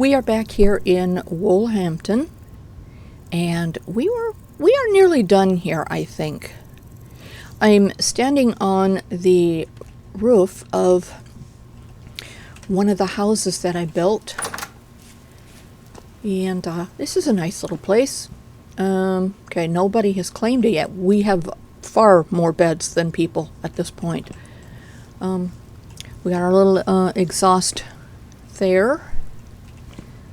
We are back here in Wolverhampton, and we are nearly done here, I think. I'm standing on the roof of one of the houses that I built, and this is a nice little place. Okay, nobody has claimed it yet. We have far more beds than people at this point. We got our little exhaust there.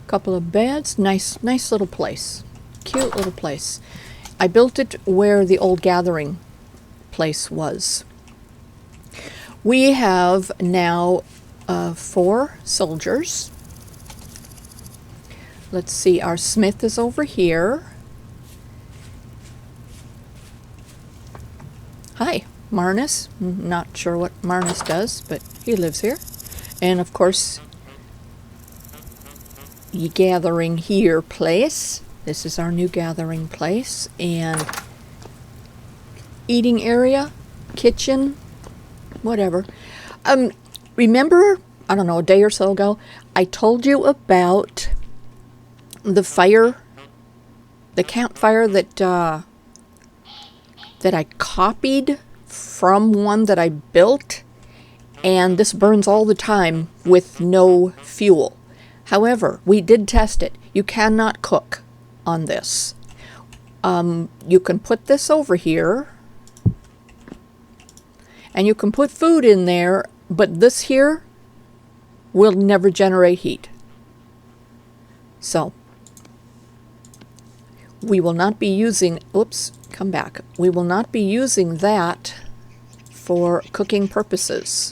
Couple of beds, nice little place, cute little place. I built it where the old gathering place was. We have now 4 soldiers. Let's see, our smith is over here. Hi, Marnus. Not sure what Marnus does, but he lives here. And of course, gathering here place. This is our new gathering place, and eating area, kitchen, whatever. Remember, I don't know, a day or so ago, I told you about the fire, the campfire that I copied from one that I built, and this burns all the time with no fuel. However, we did test it. You cannot cook on this. You can put this over here, and you can put food in there, but this here will never generate heat. So, we will not be using, oops, come back. We will not be using that for cooking purposes.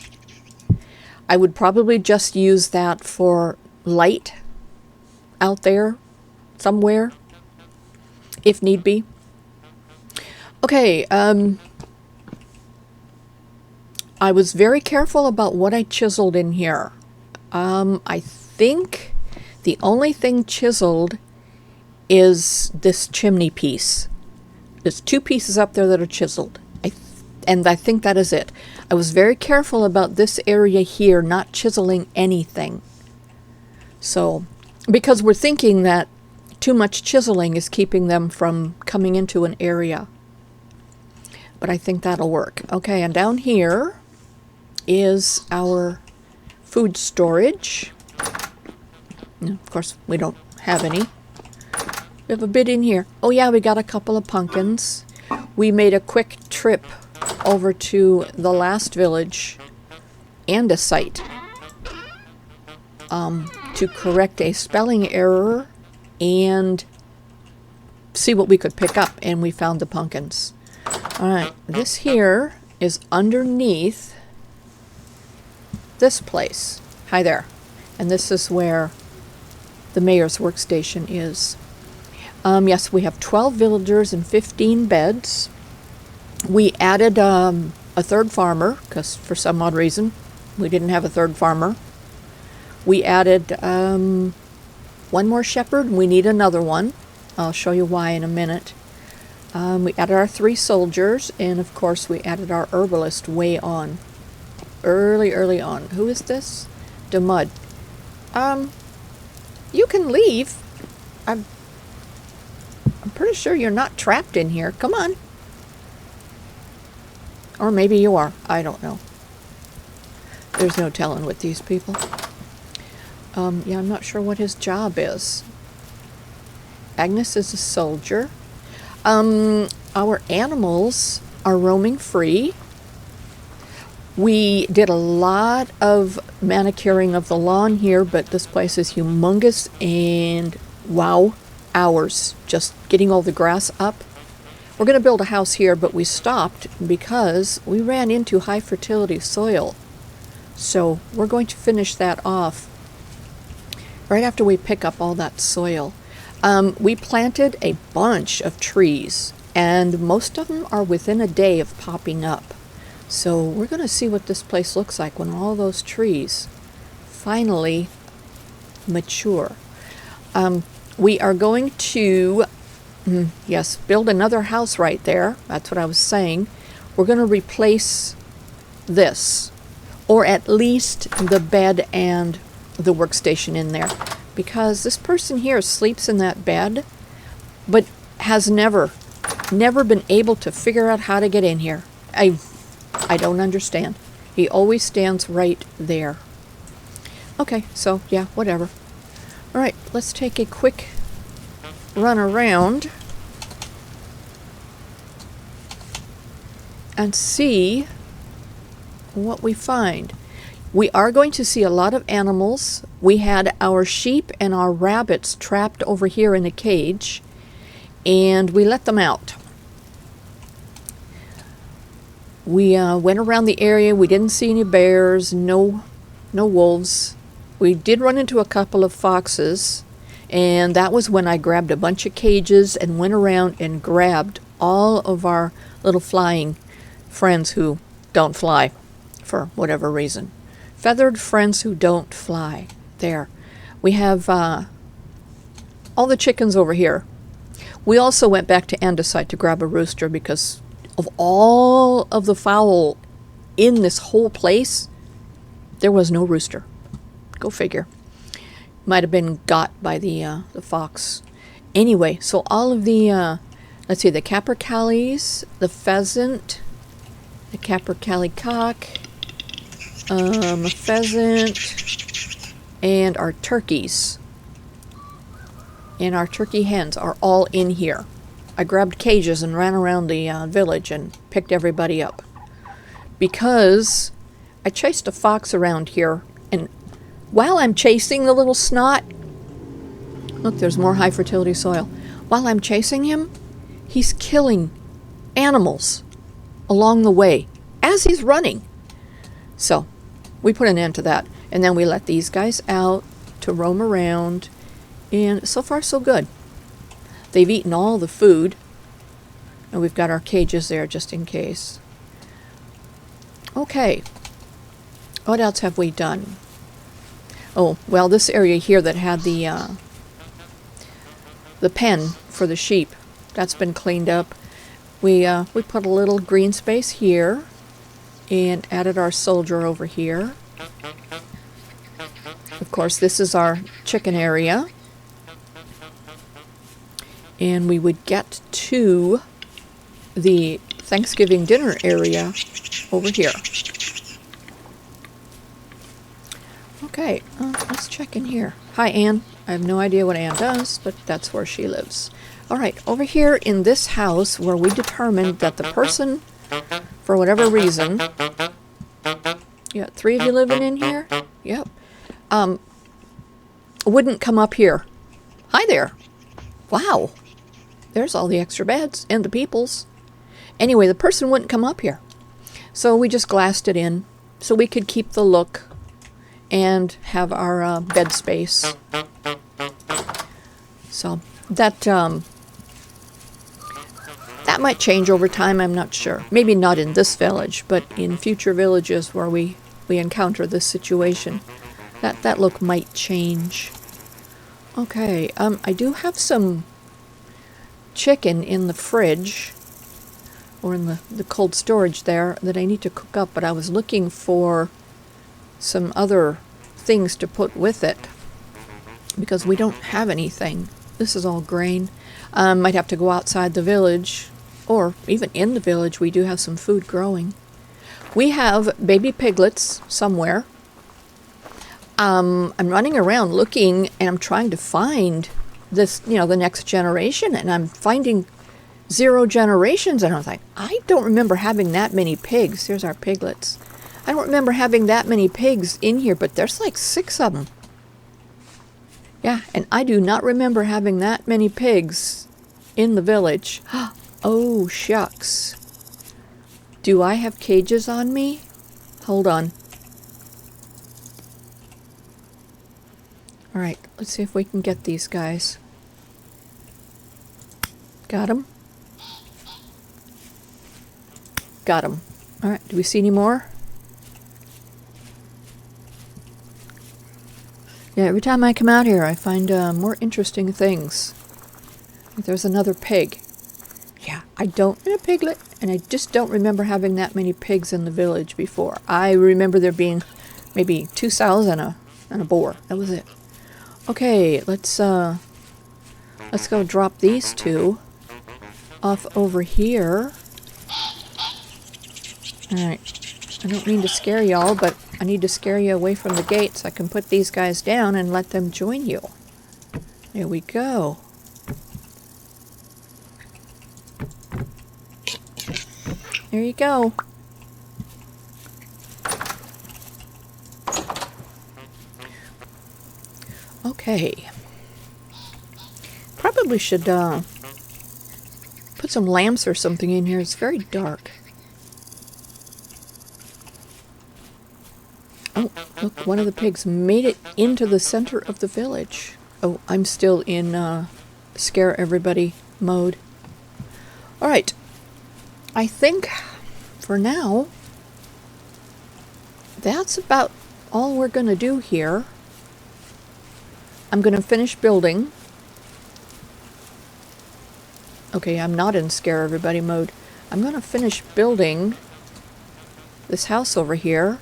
I would probably just use that for light out there somewhere, if need be. Okay, I was very careful about what I chiseled in here. I think the only thing chiseled is this chimney piece. There's 2 pieces up there that are chiseled, and I think that is it. I was very careful about this area here, not chiseling anything. So, because we're thinking that too much chiseling is keeping them from coming into an area. But I think that'll work. Okay, and down here is our food storage. Of course, we don't have any. We have a bit in here. Oh yeah, we got a couple of pumpkins. We made a quick trip over to the last village and a site to correct a spelling error and see what we could pick up, and we found the pumpkins. Alright, this here is underneath this place. Hi there. And this is where the mayor's workstation is. Yes, we have 12 villagers and 15 beds. We added a 3rd farmer, because for some odd reason we didn't have a 3rd farmer. We added 1 more shepherd. We need another one. I'll show you why in a minute. We added our 3 soldiers, and of course we added our herbalist way on. Early on. Who is this? Demud. You can leave. I'm pretty sure you're not trapped in here. Come on. Or maybe you are. I don't know. There's no telling with these people. Yeah, I'm not sure what his job is. Agnes is a soldier. Our animals are roaming free. We did a lot of manicuring of the lawn here, but this place is humongous, and wow, hours just getting all the grass up. We're going to build a house here, but we stopped because we ran into high fertility soil. So we're going to finish that off right after we pick up all that soil. We planted a bunch of trees, and most of them are within a day of popping up. So we're going to see what this place looks like when all those trees finally mature. We are going to, yes, build another house right there. That's what I was saying. We're going to replace this, or at least the bed and the workstation in there. because this person here sleeps in that bed, but has never been able to figure out how to get in here. I don't understand. He always stands right there. Okay, so yeah, whatever. All right, let's take a quick run around and see what we find. We are going to see a lot of animals. We had our sheep and our rabbits trapped over here in a cage, and we let them out. We went around the area. We didn't see any bears, no wolves. We did run into a couple of foxes, and that was when I grabbed a bunch of cages and went around and grabbed all of our little flying friends who don't fly for whatever reason. Feathered friends who don't fly. There. We have all the chickens over here. We also went back to Andesite to grab a rooster because of all of the fowl in this whole place, there was no rooster. Go figure. Might have been got by the fox. Anyway, so all of the, let's see, the capercaillies, the pheasant, the capercaillie cock, a pheasant, and our turkeys. And our turkey hens are all in here. I grabbed cages and ran around the village and picked everybody up. Because I chased a fox around here, and while I'm chasing the little snot, look, there's more high fertility soil. While I'm chasing him, he's killing animals along the way as he's running. So we put an end to that, and then we let these guys out to roam around, and so far so good. They've eaten all the food, and we've got our cages there just in case. Okay, what else have we done? Oh, well, this area here that had the pen for the sheep, that's been cleaned up. We put a little green space here and added our soldier over here. Of course, this is our chicken area. And we would get to the Thanksgiving dinner area over here. Okay, let's check in here. Hi, Anne. I have no idea what Anne does, but that's where she lives. All right, over here in this house where we determined that the person, for whatever reason, you got 3 of you living in here? Yep. Wouldn't come up here. Hi there. Wow. There's all the extra beds and the peoples. Anyway, the person wouldn't come up here. So we just glassed it in so we could keep the look and have our bed space. So that might change over time, I'm not sure. Maybe not in this village, but in future villages where we encounter this situation. That look might change. Okay, I do have some chicken in the fridge, or in the cold storage there, that I need to cook up, but I was looking for some other things to put with it because we don't have anything. This is all grain. Might have to go outside the village, or even in the village we do have some food growing. We have baby piglets somewhere. I'm running around looking, and I'm trying to find this, the next generation, and I'm finding 0 generations, and I was like, I don't remember having that many pigs. Here's our piglets. I don't remember having that many pigs in here, but there's like 6 of them. Yeah, and I do not remember having that many pigs in the village. Oh, shucks. Do I have cages on me? Hold on. All right, let's see if we can get these guys. Got them? Got them. All right, do we see any more? Yeah, every time I come out here, I find more interesting things. There's another pig. Yeah, and a piglet, and I just don't remember having that many pigs in the village before. I remember there being maybe 2 sows and a boar. That was it. Okay, let's go drop these two off over here. Alright, I don't mean to scare y'all, but I need to scare you away from the gate so I can put these guys down and let them join you. There we go. There you go. Okay. Probably should put some lamps or something in here. It's very dark. Oh, look, one of the pigs made it into the center of the village. Oh, I'm still in scare everybody mode. Alright. I think for now that's about all we're going to do here. I'm going to finish building. Okay, I'm not in scare everybody mode. I'm going to finish building this house over here.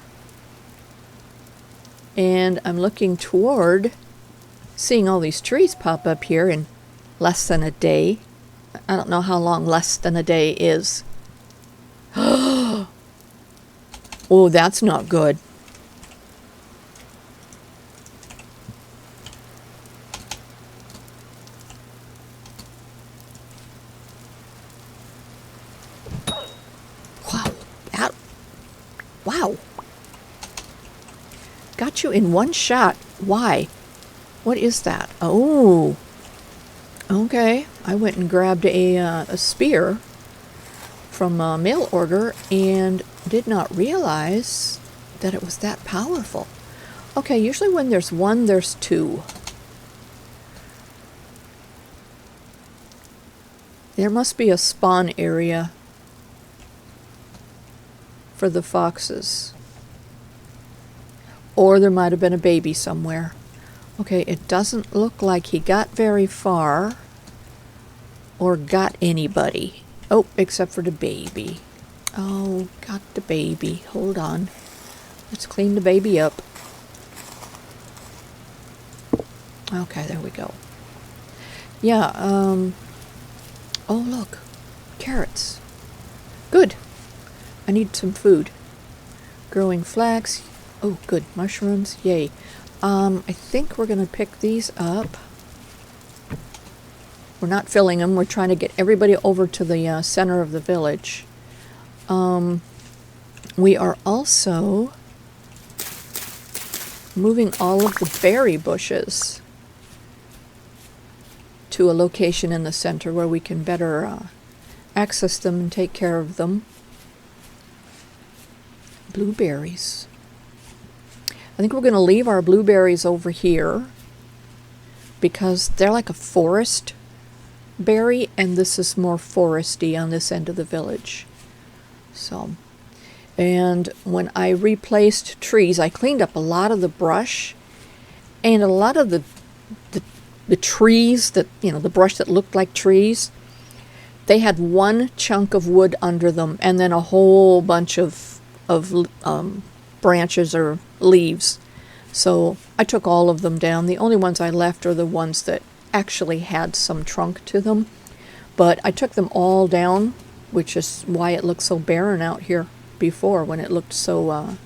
And I'm looking toward seeing all these trees pop up here in less than a day. I don't know how long less than a day is. Oh, that's not good. Wow. Got you in one shot. Why? What is that? Oh. Okay. I went and grabbed a spear from a mail order and did not realize that it was that powerful. Okay, usually when there's one, there's two. There must be a spawn area for the foxes. Or there might have been a baby somewhere. Okay, it doesn't look like he got very far or got anybody. Oh, except for the baby. Oh, got the baby. Hold on. Let's clean the baby up. Okay, there we go. Yeah, oh, look. Carrots. Good. I need some food. Growing flax. Oh, good. Mushrooms. Yay. I think we're going to pick these up. We're not filling them. We're trying to get everybody over to the center of the village. We are also moving all of the berry bushes to a location in the center where we can better access them and take care of them. Blueberries. I think we're going to leave our blueberries over here because they're like a forest berry, and this is more foresty on this end of the village. So, and when I replaced trees, I cleaned up a lot of the brush and a lot of the trees that, you know, the brush that looked like trees. They had one chunk of wood under them and then a whole bunch of branches or leaves. So I took all of them down. The only ones I left are the ones that actually had some trunk to them. But I took them all down, which is why it looked so barren out here before when it looked so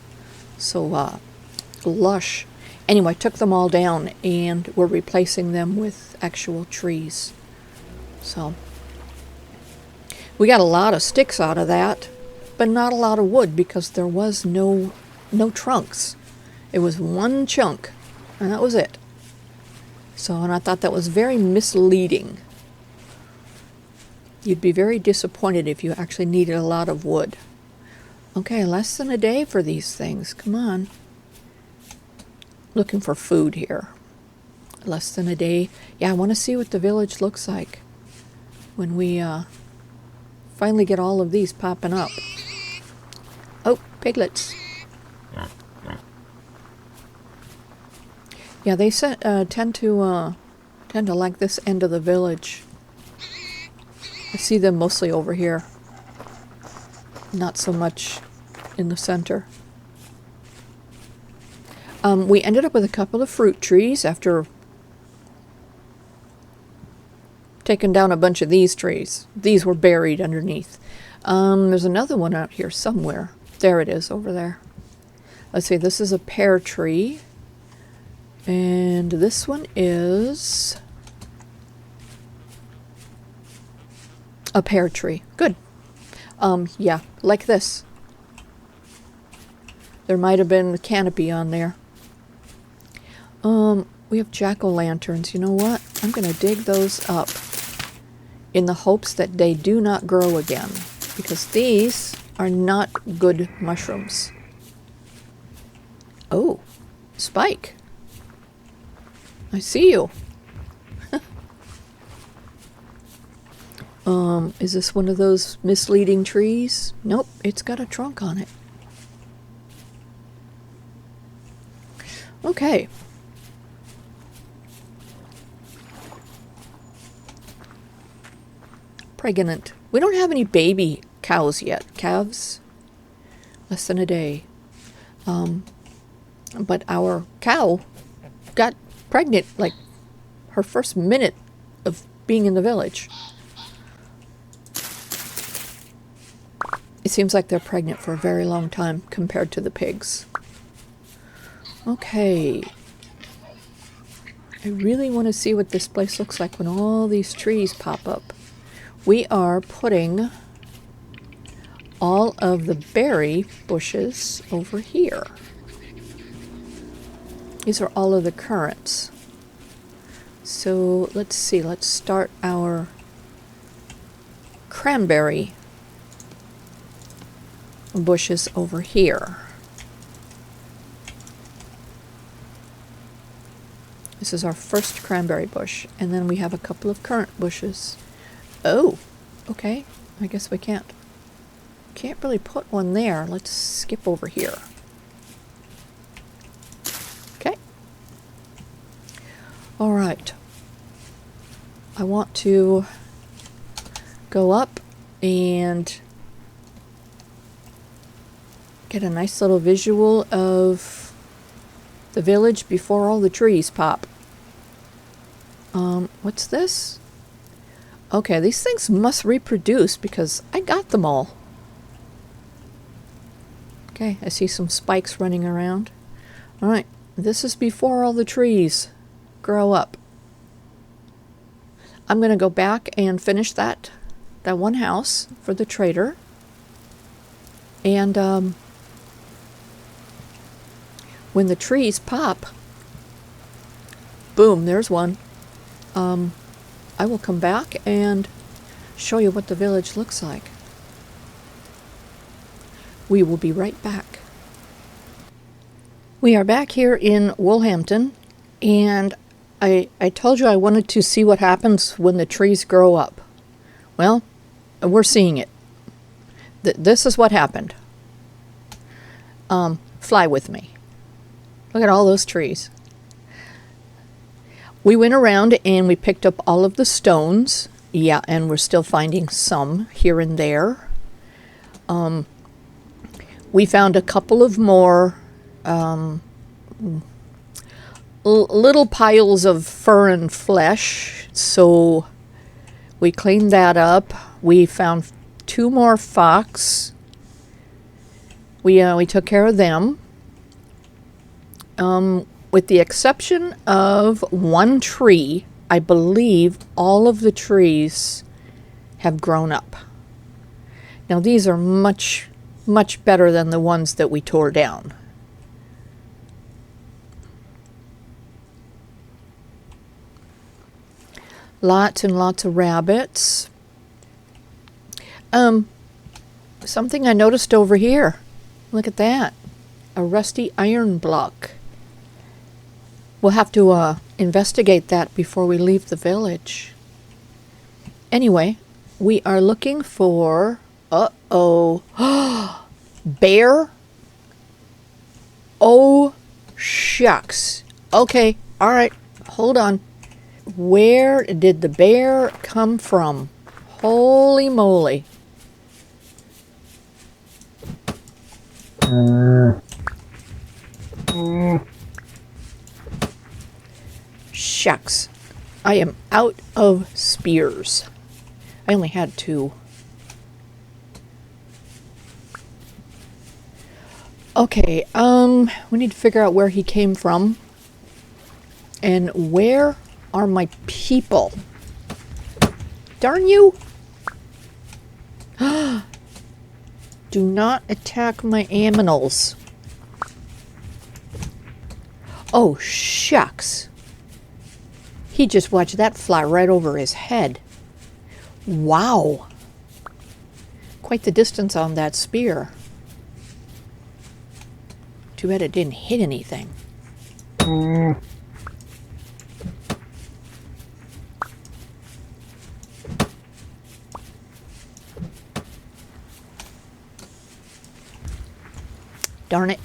lush. Anyway, I took them all down and we're replacing them with actual trees. So we got a lot of sticks out of that, but not a lot of wood because there was no trunks. It was one chunk, and that was it. So, and I thought that was very misleading. You'd be very disappointed if you actually needed a lot of wood. Okay, less than a day for these things. Come on. Looking for food here. Less than a day. Yeah, I want to see what the village looks like when we finally get all of these popping up. Oh, piglets. Yeah, they tend to like this end of the village. I see them mostly over here. Not so much in the center. We ended up with a couple of fruit trees after taken down a bunch of these trees. These were buried underneath. There's another one out here somewhere. There it is, over there. Let's see, this is a pear tree. And this one is a pear tree. Good. Yeah, like this. There might have been a canopy on there. We have jack-o'-lanterns. You know what? I'm going to dig those up in the hopes that they do not grow again, because these are not good mushrooms. Oh, Spike. I see you. Is this one of those misleading trees? Nope, it's got a trunk on it. Okay. Pregnant. We don't have any baby cows yet. Calves? Less than a day. But our cow got pregnant like her first minute of being in the village. It seems like they're pregnant for a very long time compared to the pigs. Okay. I really want to see what this place looks like when all these trees pop up. We are putting all of the berry bushes over here. These are all of the currants. So let's see, let's start our cranberry bushes over here. This is our first cranberry bush, and then we have a couple of currant bushes. Oh, okay. I guess we can't really put one there. Let's skip over here. Okay. All right. I want to go up and get a nice little visual of the village before all the trees pop. What's this? Okay, these things must reproduce because I got them all. Okay, I see some spikes running around. All right, this is before all the trees grow up. I'm going to go back and finish that one house for the trader. And when the trees pop, boom, there's one. I will come back and show you what the village looks like. We will be right back. We are back here in Woolhampton, and I told you I wanted to see what happens when the trees grow up. Well, we're seeing it. This is what happened. Fly with me. Look at all those trees. We went around and we picked up all of the stones. Yeah, and we're still finding some here and there. We found a couple of more little piles of fur and flesh, so we cleaned that up. We found 2 more fox. We took care of them. With the exception of one tree, I believe all of the trees have grown up. Now these are much, much better than the ones that we tore down. Lots and lots of rabbits. Something I noticed over here. Look at that. A rusty iron block. We'll have to investigate that before we leave the village. Anyway, we are looking for... Uh-oh. Bear? Oh, shucks. Okay, all right, hold on. Where did the bear come from? Holy moly. Shucks. I am out of spears. I only had 2. Okay, we need to figure out where he came from. And where are my people? Darn you! Do not attack my aminals. Oh, shucks. He just watched that fly right over his head. Wow. Quite the distance on that spear. Too bad it didn't hit anything. Darn it.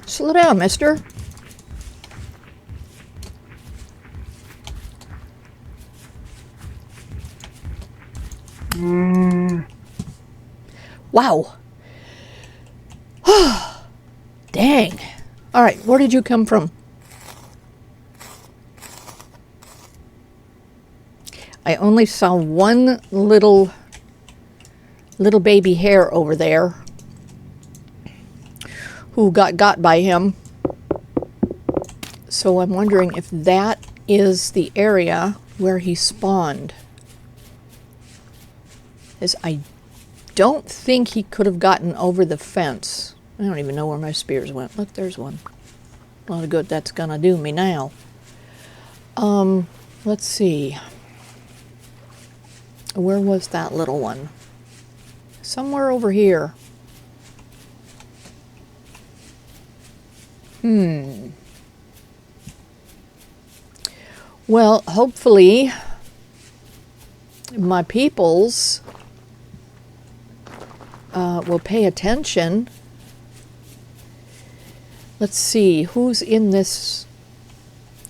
Slow down, mister. Wow. Dang. All right, where did you come from? I only saw one little baby hare over there who got by him. So I'm wondering if that is the area where he spawned. As I don't think he could have gotten over the fence. I don't even know where my spears went. Look, there's one. A lot of good that's gonna do me now. Let's see. Where was that little one? Somewhere over here. Well, hopefully my peoples will pay attention. Let's see, who's in this?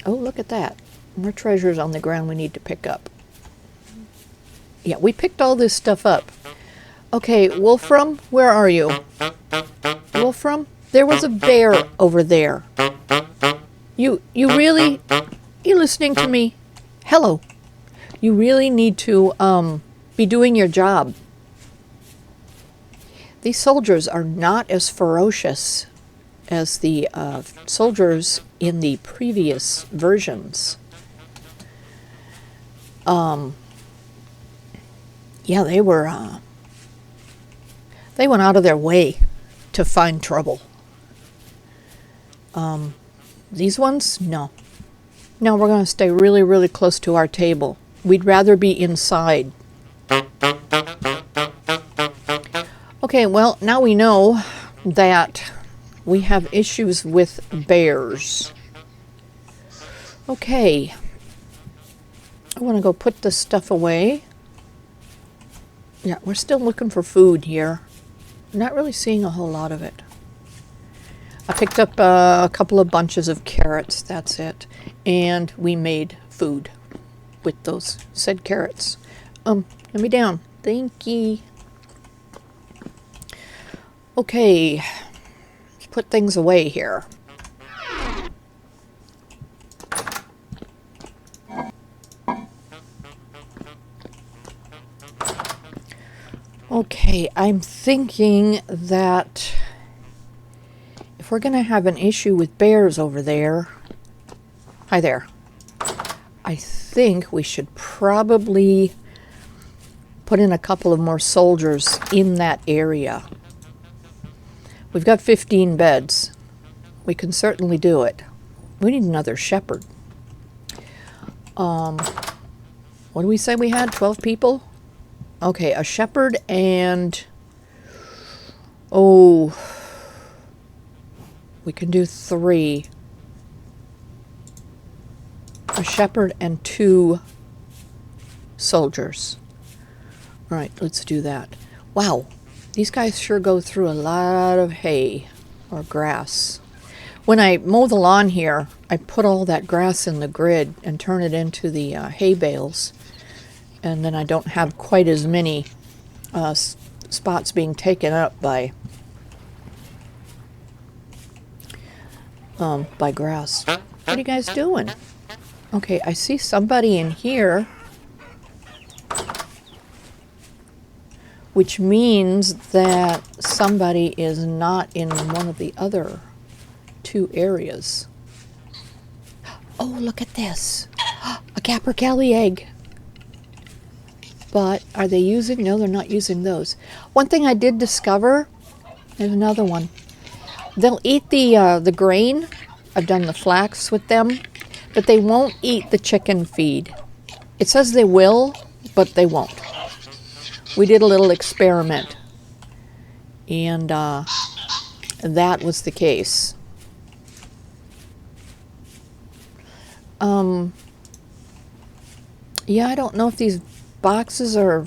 Oh, look at that. More treasures on the ground we need to pick up. Yeah, we picked all this stuff up. Okay, Wolfram, where are you? Wolfram, there was a bear over there. You really, you listening to me? Hello. You really need to be doing your job. These soldiers are not as ferocious as the soldiers in the previous versions. Yeah, they were, they went out of their way to find trouble. These ones, no. No, we're going to stay really, really close to our table. We'd rather be inside. Okay, well, now we know that we have issues with bears. Okay. I want to go put this stuff away. Yeah, we're still looking for food here. Not really seeing a whole lot of it. I picked up a couple of bunches of carrots, that's it. And we made food with those said carrots. Let me down. Thank you. Okay, let's put things away here. Okay, I'm thinking that if we're going to have an issue with bears over there... Hi there. I think we should probably put in a couple of more soldiers in that area. We've got 15 beds. We can certainly do it. We need another shepherd. What do we say we had? 12 people? Okay, a shepherd and... Oh... We can do 3. A shepherd and 2 soldiers. All right, let's do that. Wow, these guys sure go through a lot of hay or grass. When I mow the lawn here, I put all that grass in the grid and turn it into the hay bales. And then I don't have quite as many spots being taken up by grass. What are you guys doing? Okay, I see somebody in here, which means that somebody is not in one of the other 2 areas. Oh, look at this. A capercaillie egg. But are they using? No, they're not using those. One thing I did discover, there's another one. They'll eat the grain. I've done the flax with them, but they won't eat the chicken feed. It says they will, but they won't. We did a little experiment, and that was the case. Yeah, I don't know if these boxes are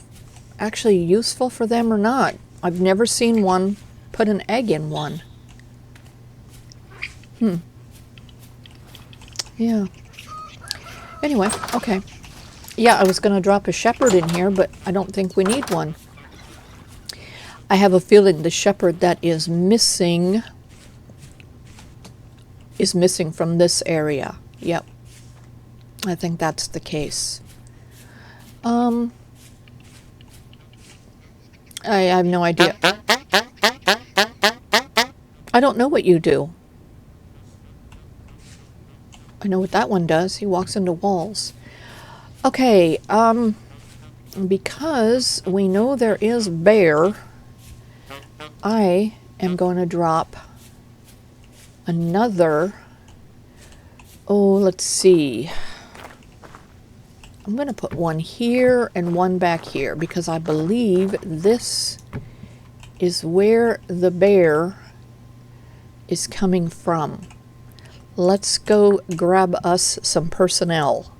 actually useful for them or not. I've never seen one put an egg in one. Yeah. Anyway, okay. Yeah, I was going to drop a shepherd in here, but I don't think we need one. I have a feeling the shepherd that is missing from this area. Yep. I think that's the case. I have no idea. I don't know what you do. I know what that one does. He walks into walls. Okay, because we know there is bear, I am going to drop another, let's see. I'm going to put one here and one back here because I believe this is where the bear is coming from. Let's go grab us some personnel.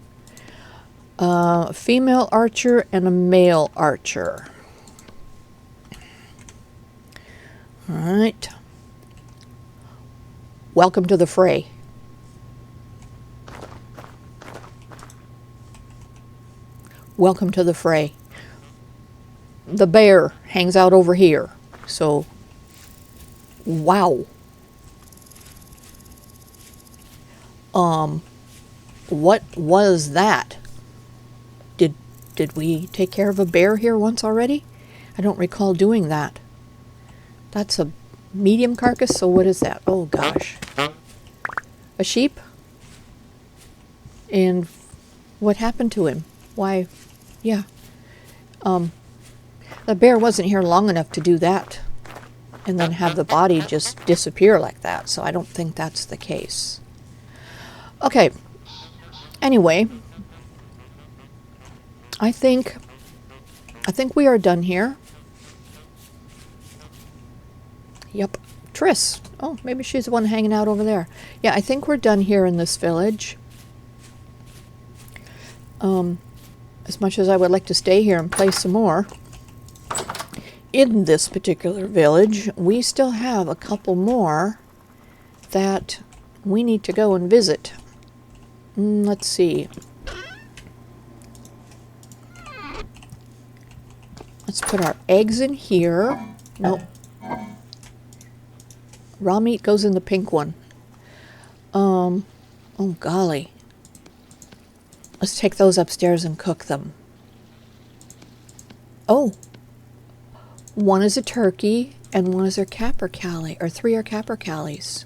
A female archer and a male archer. All right. Welcome to the fray. Welcome to the fray. The bear hangs out over here. So, wow. What was that? Did we take care of a bear here once already? I don't recall doing that. That's a medium carcass, so what is that? Oh gosh. A sheep? And what happened to him? Why, yeah. The bear wasn't here long enough to do that and then have the body just disappear like that, so I don't think that's the case. Okay, anyway, I think we are done here. Yep, Triss. Oh, maybe she's the one hanging out over there. Yeah, I think we're done here in this village. As much as I would like to stay here and play some more, in this particular village, we still have a couple more that we need to go and visit. Let's see. Let's put our eggs in here. Nope. Raw meat goes in the pink one. Oh golly. Let's take those upstairs and cook them. Oh. One is a turkey and one is a capercaillie, or 3 are capercaillies.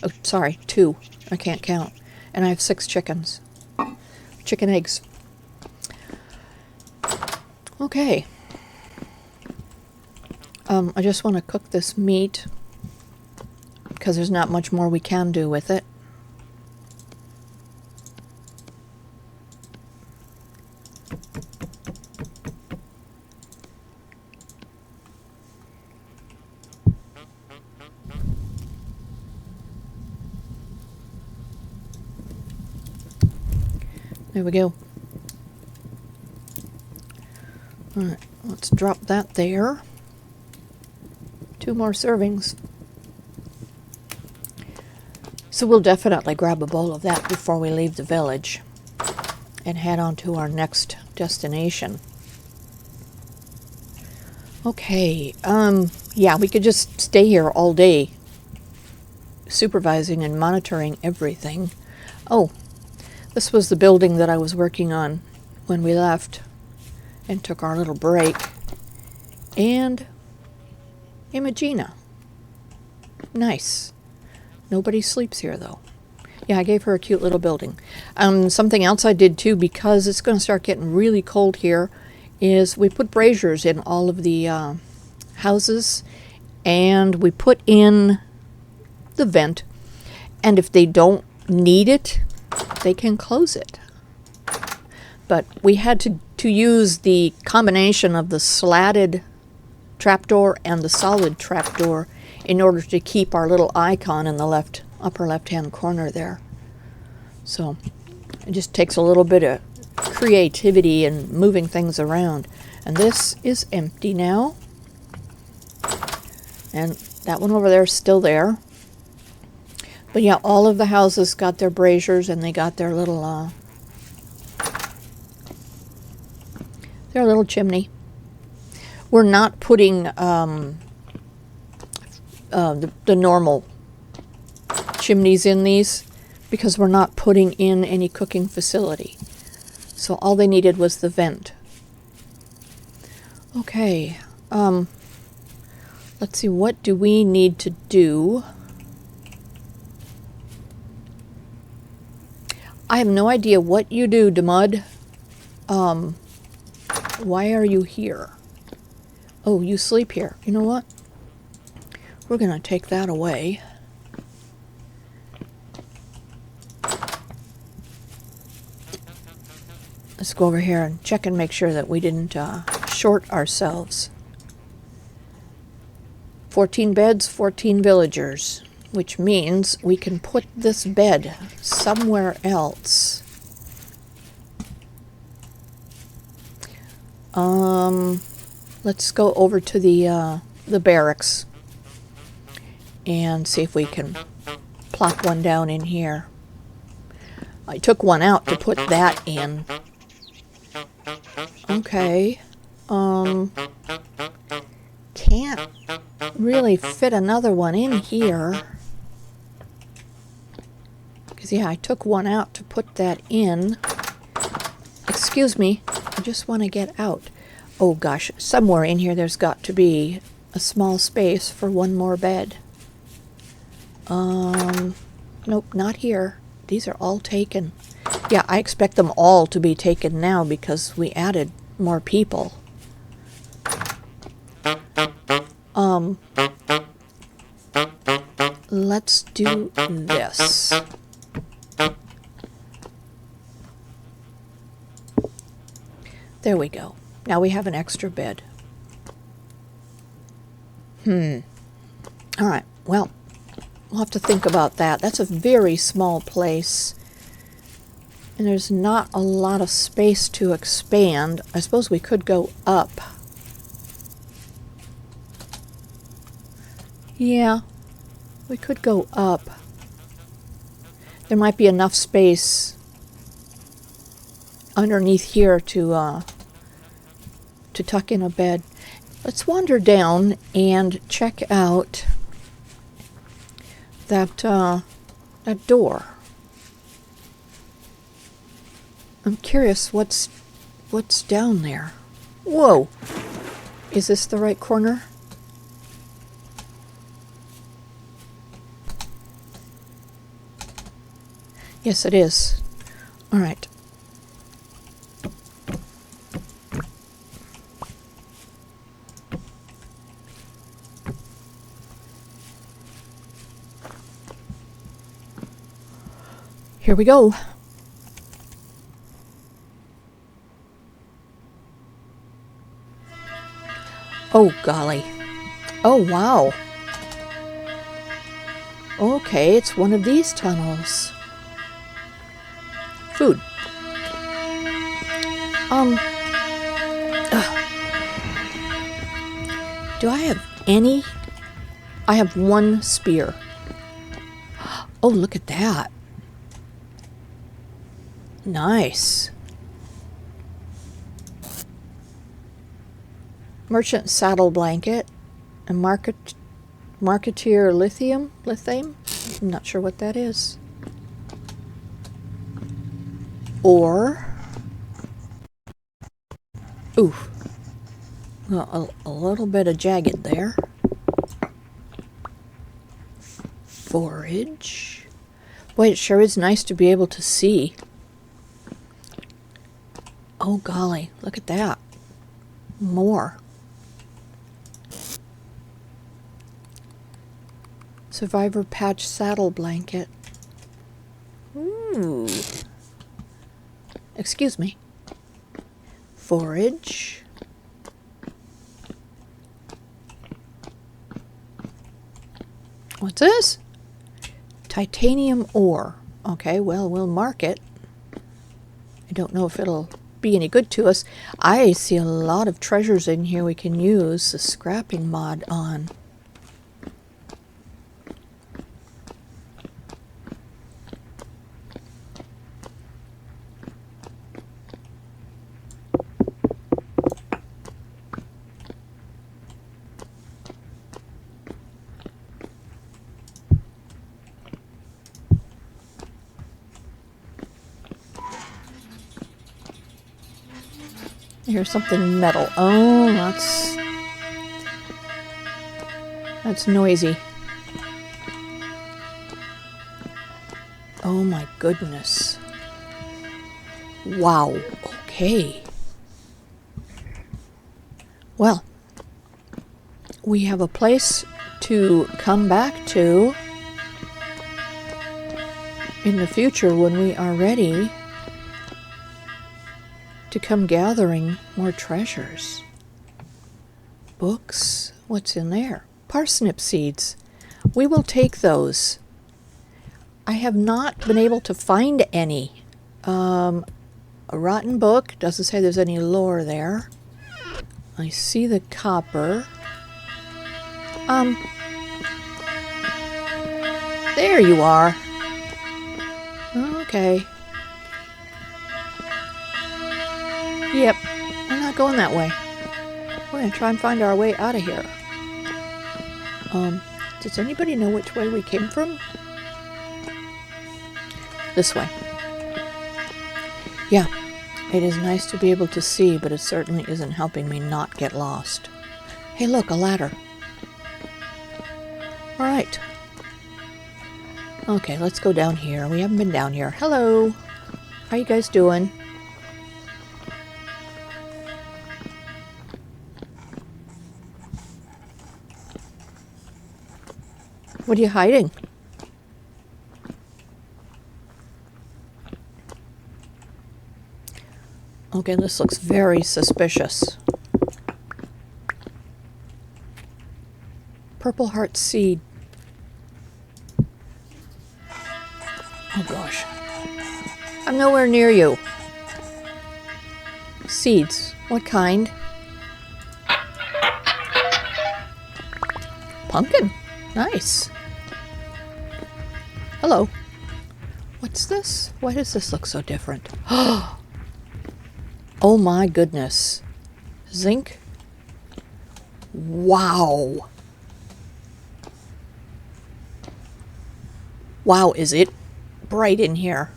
Oh, sorry, 2. I can't count. And I have 6 chickens. Chicken eggs. Okay. I just want to cook this meat because there's not much more we can do with it. There we go. Alright, let's drop that there. 2 more servings. So we'll definitely grab a bowl of that before we leave the village and head on to our next destination. Okay, yeah, we could just stay here all day supervising and monitoring everything. Oh, this was the building that I was working on when we left and took our little break. And Imogena. Nice. Nobody sleeps here, though. Yeah, I gave her a cute little building. Something else I did, too, because it's going to start getting really cold here, is we put braziers in all of the houses, and we put in the vent. And if they don't need it, they can close it. But we had to use the combination of the slatted trapdoor and the solid trapdoor in order to keep our little icon in the upper left-hand corner there. So it just takes a little bit of creativity and moving things around. And this is empty now. And that one over there is still there. But yeah, all of the houses got their braziers and they got their little chimney. We're not putting the normal chimneys in these because we're not putting in any cooking facility. So all they needed was the vent. Okay, let's see, what do we need to do? I have no idea what you do, Demud. Why are you here? Oh, you sleep here. You know what? We're going to take that away. Let's go over here and check and make sure that we didn't short ourselves. 14 beds, 14 villagers, which means we can put this bed somewhere else. Let's go over to the barracks and see if we can plop one down in here. I took one out to put that in. Okay. Can't really fit another one in here. Because, yeah, I took one out to put that in. Excuse me. I just want to get out. Oh, gosh. Somewhere in here there's got to be a small space for one more bed. Nope, not here. These are all taken. Yeah, I expect them all to be taken now because we added more people. Let's do this. There we go. Now we have an extra bed. All right, well, we'll have to think about that. That's a very small place. And there's not a lot of space to expand. I suppose we could go up. Yeah, we could go up. There might be enough space underneath here to tuck in a bed. Let's wander down and check out that door. I'm curious what's down there. Whoa! Is this the right corner? Yes, it is. All right. Here we go. Oh, golly. Oh, wow. Okay, it's one of these tunnels. Food. Um, do I have any? I have one spear. Oh, look at that. Nice. Merchant saddle blanket. A marketeer lithium? I'm not sure what that is. Or, oof, well, a little bit of jagged there. Forage. Boy, it sure is nice to be able to see. Oh golly, look at that. More. Survivor patch saddle blanket. Ooh. Excuse me. Forage. What's this? Titanium ore. Okay, well, we'll mark it. I don't know if it'll be any good to us. I see a lot of treasures in here we can use the scrapping mod on. Here's something metal. Oh, that's noisy. Oh my goodness. Wow. Okay. Well, we have a place to come back to in the future when we are ready to come gathering more treasures. Books. What's in there? Parsnip seeds. We will take those. I have not been able to find any. A rotten book. Doesn't say there's any lore there. I see the copper. There you are. Okay. Yep, we're not going that way. We're going to try and find our way out of here. Does anybody know which way we came from? This way. Yeah, it is nice to be able to see, but it certainly isn't helping me not get lost. Hey, look, a ladder. All right. Okay, let's go down here. We haven't been down here. Hello. How you guys doing? What are you hiding? Okay, this looks very suspicious. Purple heart seed. Oh gosh. I'm nowhere near you. Seeds. What kind? Pumpkin. Nice. Hello. What's this? Why does this look so different? Oh my goodness. Zinc. Wow. Wow, is it bright in here?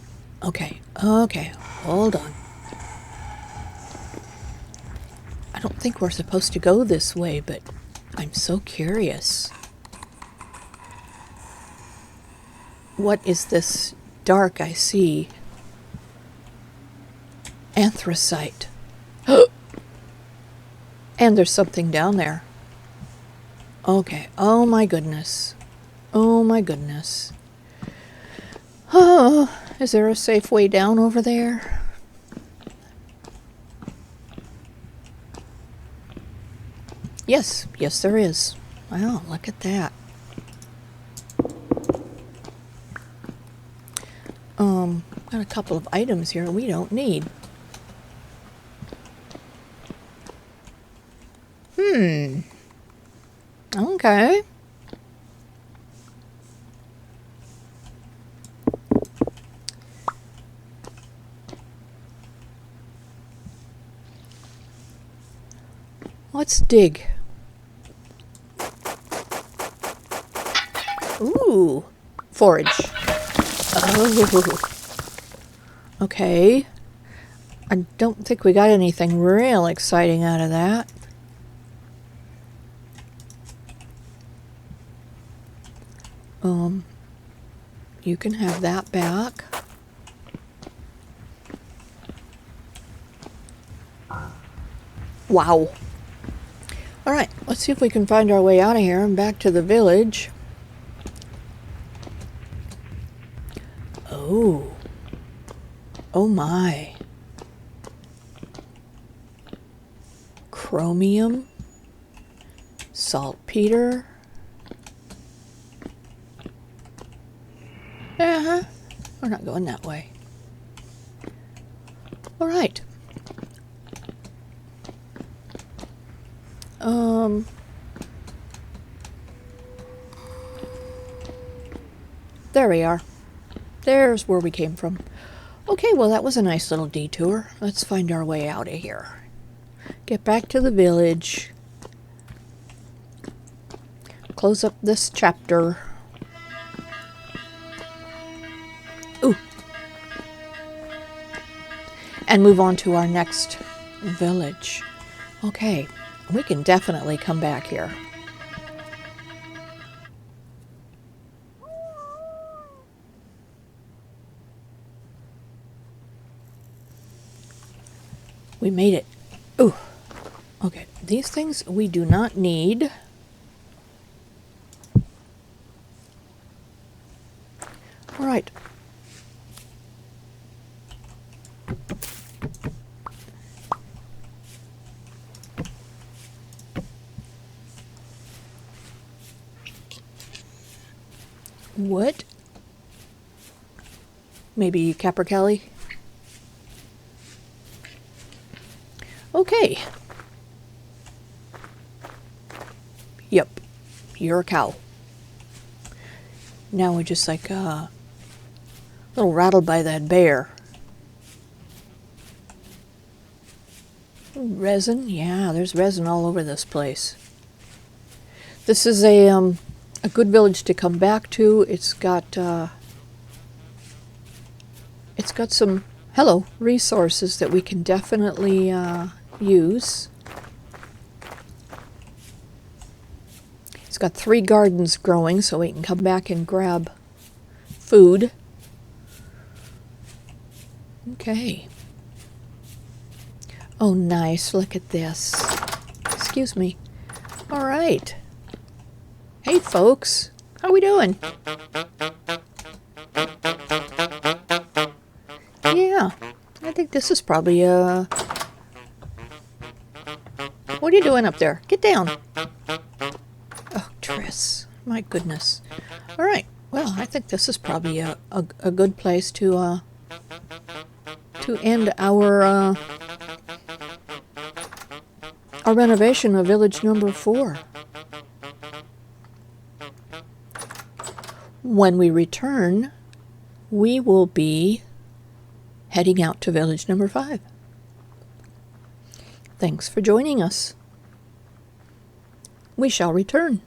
Okay, hold on. I don't think we're supposed to go this way, but I'm so curious. What is this dark I see? Anthracite. And there's something down there. Okay, oh my goodness. Oh my goodness. Oh, is there a safe way down over there? Yes, there is. Wow, look at that. Got a couple of items here we don't need. Okay. Let's dig. Ooh, forage. Oh. Okay. I don't think we got anything real exciting out of that. You can have that back. Wow. All right, let's see if we can find our way out of here and back to the village. Oh. Oh my. Chromium. Saltpeter. Uh-huh. We're not going that way. All right. There we are. There's where we came from. Okay, well, that was a nice little detour. Let's find our way out of here. Get back to the village. Close up this chapter. Ooh. And move on to our next village. Okay, we can definitely come back here. We made it. Ooh. Okay, these things we do not need. All right. What? Maybe capercaillie? Okay. Yep. You're a cow. Now we're just like a little rattled by that bear. Resin? Yeah, there's resin all over this place. This is a good village to come back to. It's got some resources that we can definitely use. It's got 3 gardens growing, so we can come back and grab food. Okay. Oh, nice. Look at this. Excuse me. All right. Hey, folks. How we doing? Yeah. I think this is probably What are you doing up there? Get down. Oh, Triss. My goodness. All right. Well, I think this is probably a good place to end our renovation of village number 4. When we return, we will be heading out to village number 5. Thanks for joining us. We shall return.